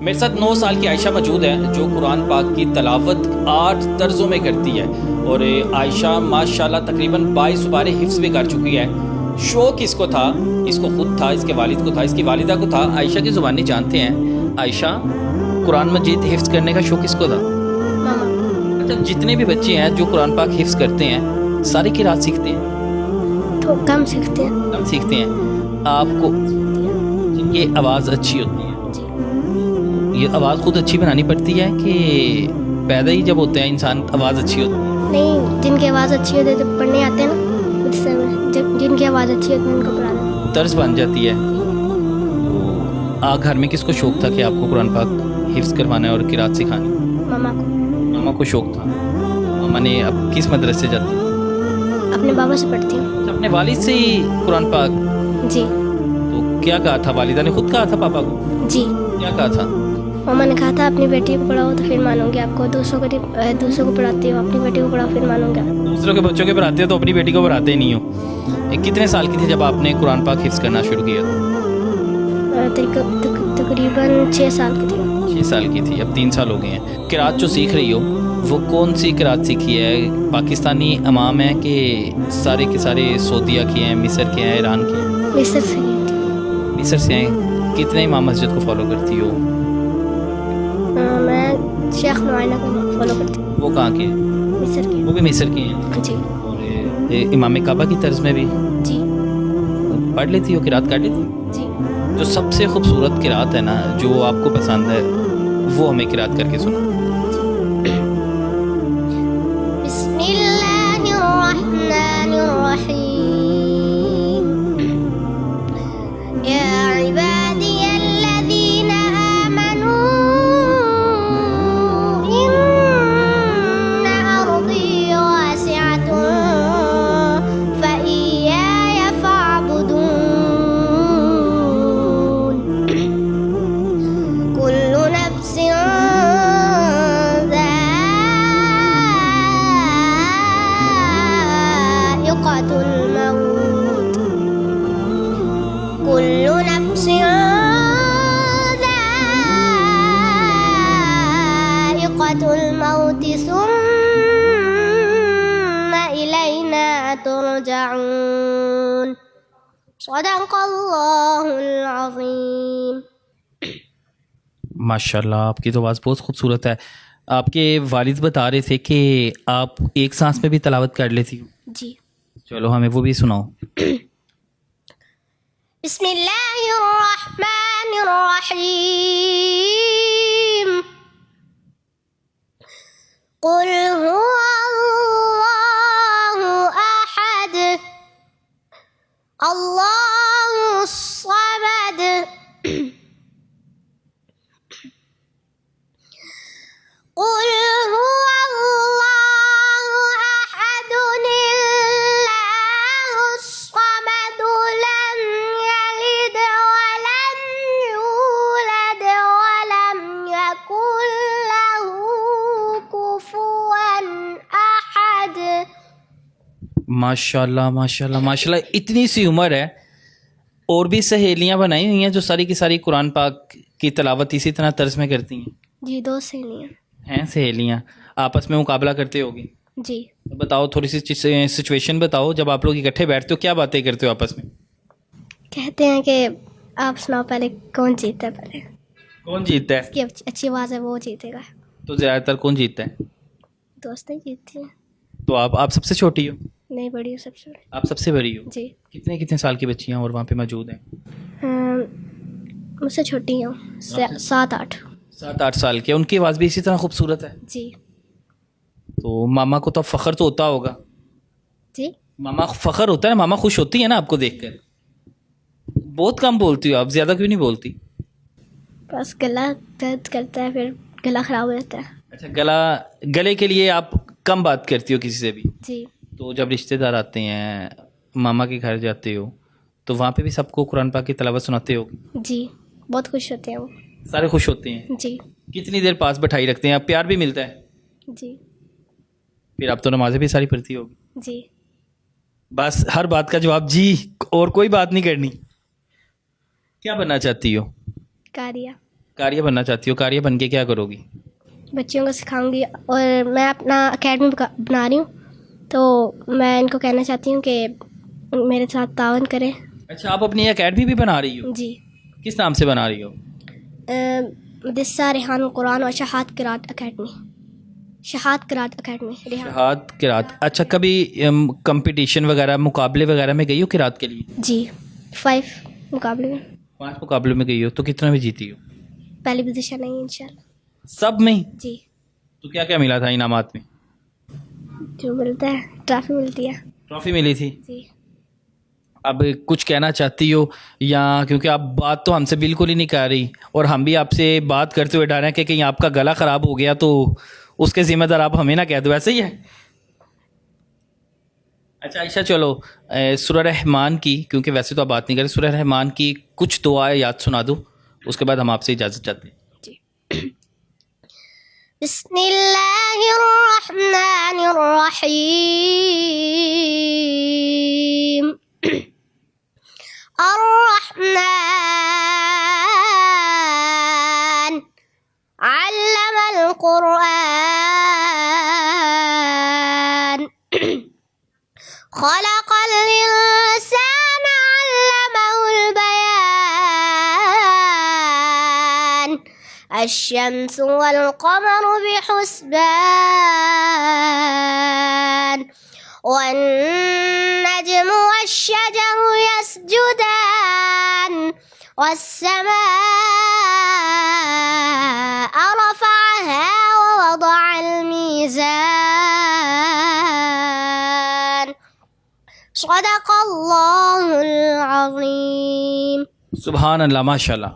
میرے ساتھ 9 سال کی عائشہ موجود ہے جو قرآن پاک کی تلاوت 8 طرزوں میں کرتی ہے، اور عائشہ ماشاءاللہ تقریباً 22 پارے حفظ بھی کر چکی ہے۔ شوق اس کو تھا، اس کو خود تھا، اس کے والد کو تھا، اس کی والدہ کو تھا۔ عائشہ کی زبانی جانتے ہیں، عائشہ قرآن مجید حفظ کرنے کا شوق اس کو تھا؟ ماما اچھا، جتنے بھی بچے ہیں جو قرآن پاک حفظ کرتے ہیں سارے قرات سیکھتے ہیں؟ تو کم سیکھتے ہیں کم سیکھتے ہیں۔ آپ کو جن کی آواز اچھی ہوتی ہے، جی۔ یہ آواز خود اچھی بنانی پڑتی ہے کہ پیدا ہی جب ہوتے ہیں انسان آواز اچھی ہوتی ہے؟ نہیں، جن کی آواز اچھی ہوتی ہے تو پڑھنے آتے ہیں نا، اس سے جن کی آواز اچھی ہوتی ہے ان کو پڑھا دیتے ہیں۔ طرز بن جاتی ہے۔ گھر میں کس کو شوق تھا کہ آپ کو قرآن پاک حفظ کروانا ہے اور قرات سکھانی؟ ماما کو۔ ماما کو شوق تھا۔ ماما نے اب کس مدرسے سے جاتی؟ اپنے بابا سے پڑھتی ہوں۔ اپنے والد سے ہی قرآن پاک؟ جی تو کیا کہا تھا والدہ نے؟ خود کہا تھا پاپا کو؟ جی۔ کیا کہا تھا؟ ماما نے کہا تھا اپنی بیٹی کو پڑھاؤ تو پھر مانوں گے آپ کو، دوسروں کو پڑھاتے ہو، اپنی بیٹی کو پڑھاؤ پھر مانوں گے۔ دوسروں کے بچوں کے پڑھاتے ہو تو اپنی بیٹی کو پڑھاتے ہی نہیں ہو۔ کتنے سال کی تھی جب آپ نے قرآن پاک حفظ کرنا شروع کیا؟ تقریباً 6 سال کی تھی۔ 6 سال کی تھی، اب 3 سال ہو گئے ہیں۔ قرات جو سیکھ رہی ہو وہ کون سی قرات سیکھی ہے؟ پاکستانی امام ہیں کہ سارے کے سارے سعودیہ کے ہیں، مصر کے ہیں، ایران کے ہیں؟ مصر سے کی تھی۔ مصر سے ہیں۔ کتنے امام مسجد کو فالو کرتی ہو؟ میں شیخ معائنہ کو فالو کرتی ہوں۔ وہ کہاں کے ہیں؟ مصر کے۔ وہ بھی مصر کے ہیں؟ جی اور امام کعبہ کی طرز میں بھی جی پڑھ لیتی ہو، قرات کر لیتی ہو؟ جی۔ جو سب سے خوبصورت قرات ہے نا جو آپ کو پسند ہے وہ ہمیں قرات کر کے سنا۔ بسم اللہ الرحمن الرحیم، یا عبادی الذین آمنوا ان ارضی واسعۃ فإیایا فاعبدون، کل نفس ذائقۃ الموت، كل نفس ذائقة الموت ثم إلينا ترجعون، صدق اللہ العظیم۔ ماشاءاللہ، آپ کی تو آواز بہت خوبصورت ہے۔ آپ کے والد بتا رہے تھے کہ آپ ایک سانس میں بھی تلاوت کر لیتی ہو۔ جی۔ چلو ہمیں وہ بھی سناؤ۔ بسم اللہ الرحمن الرحیم، قل هو اللہ احد اللہ الصمد قل هو اللہ احد اللہ الصمد لم یلد ولم یولد ولم یکن له کفوا احد۔ ماشاءاللہ ماشاءاللہ ماشاءاللہ، اتنی سی عمر ہے اور بھی سہیلیاں بنائی ہوئی ہیں جو ساری کی ساری قرآن پاک کی تلاوت اسی طرح طرز میں کرتی ہیں؟ جی، 2 سہیلیاں ہیں سہیلیاں، آپس میں مقابلہ کرتے ہوگی؟ جی۔ بتاؤ تھوڑی سی سچویشن بتاؤ، جب آپ لوگ اکٹھے بیٹھتے ہو کیا باتیں کرتے ہو آپس میں؟ کہتے ہیں کہ آپ سناؤ پہلے کون جیتا ہے، پہلے کون جیتتا ہے؟ اس کی اچھی آواز ہے وہ جیتے گا۔ تو زیادہ تر کون جیتتا ہے؟ دوستیں جیتتی ہیں۔ تو آپ سب سے چھوٹی ہو؟ نہیں، بڑی ہو سب سے بڑی۔ آپ سب سے بڑی ہو؟ جی۔ کتنے سال کی بچیاں اور وہاں پہ موجود ہیں؟ مجھ سے چھوٹی ہوں، 7-8۔ 7-8 سال کے، ان کی آواز بھی اسی طرح خوبصورت ہے؟ جی تو ماما کو تو فخر تو ہوتا ہوگا؟ جی۔ ماما فخر ہوتا ہے، ماما خوش ہوتی ہے نا آپ کو دیکھ کر؟ بہت کم بولتی ہو آپ، زیادہ کیوں نہیں بولتی؟ بس گلا درد کرتا ہے، پھر گلا خراب ہو جاتا ہے۔ اچھا، گلے کے لیے آپ کم بات کرتی ہو کسی سے بھی؟ جی۔ تو جب رشتہ دار آتے ہیں، ماما کے گھر جاتے ہو تو وہاں پہ بھی سب کو قرآن پاک کی تلاوت سناتے ہو؟ جی، بہت خوش ہوتے ہیں وہ۔ سارے خوش ہوتے ہیں؟ جی کتنی دیر پاس بٹھائی رکھتے ہیں؟ اب پیار بھی ملتا ہے؟ جی پھر آپ تو نمازیں بھی ساری پڑھتی ہوگی؟ جی۔ بس ہر بات کا جواب جی، اور کوئی بات نہیں کرنی۔ کیا بننا چاہتی ہو؟ کاریہ۔ قاریہ بننا چاہتی ہو، قاریہ بن کے کیا کرو گی؟ بچیوں کو سکھاؤں گی، اور میں اپنا اکیڈمی بنا رہی ہوں، تو میں ان کو کہنا چاہتی ہوں کہ میرے ساتھ تعاون کریں. اچھا، آپ اپنی اکیڈمی بھی بنا رہی ہو؟ جی. کس نام سے بنا رہی ہو؟ مدرسہ ریحان القرآن اور شہاد قرات اکیڈمی. شہاد قرات اکیڈمی ریحان. شہاد قرات. اچھا، کبھی کمپٹیشن وغیرہ، مقابلے وغیرہ میں گئی ہو قرات کے لیے؟ جی 5 مقابلے میں. 5 مقابلوں میں گئی ہو، تو کتنا میں جیتی ہو؟ پہلی پوزیشن نہیں انشاءاللہ. سب میں؟ جی. تو کیا کیا ملا تھا انعامات میں؟ جو ملتا ہے ٹرافی ملتی ہے. ٹرافی ملی تھی. جی. اب کچھ کہنا چاہتی ہو، یا کیونکہ آپ بات تو ہم سے بالکل ہی نہیں کر رہی، اور ہم بھی آپ سے بات کرتے ہوئے ڈر رہے ہیں کہ کہیں آپ کا گلا خراب ہو گیا تو اس کے ذمہ دار آپ ہمیں نہ کہہ دو، ایسے ہی ہے؟ اچھا عائشہ، چلو سورہ رحمان کی، کیونکہ ویسے تو آپ بات نہیں کریں، سورہ رحمان کی کچھ دعائیں یاد سنا دو، اس کے بعد ہم آپ سے اجازت چاہتے ہیں. جی. بسم اللہ الرحمن الرحیم. الرحمن علم القرآن خلق الإنسان علمه البيان الشمس والقمر بحسبان والنجم والشجر يسجدان والسماء رفعها ووضع الميزان صدق اللہ العظیم. سبحان اللہ، ماشاء اللہ.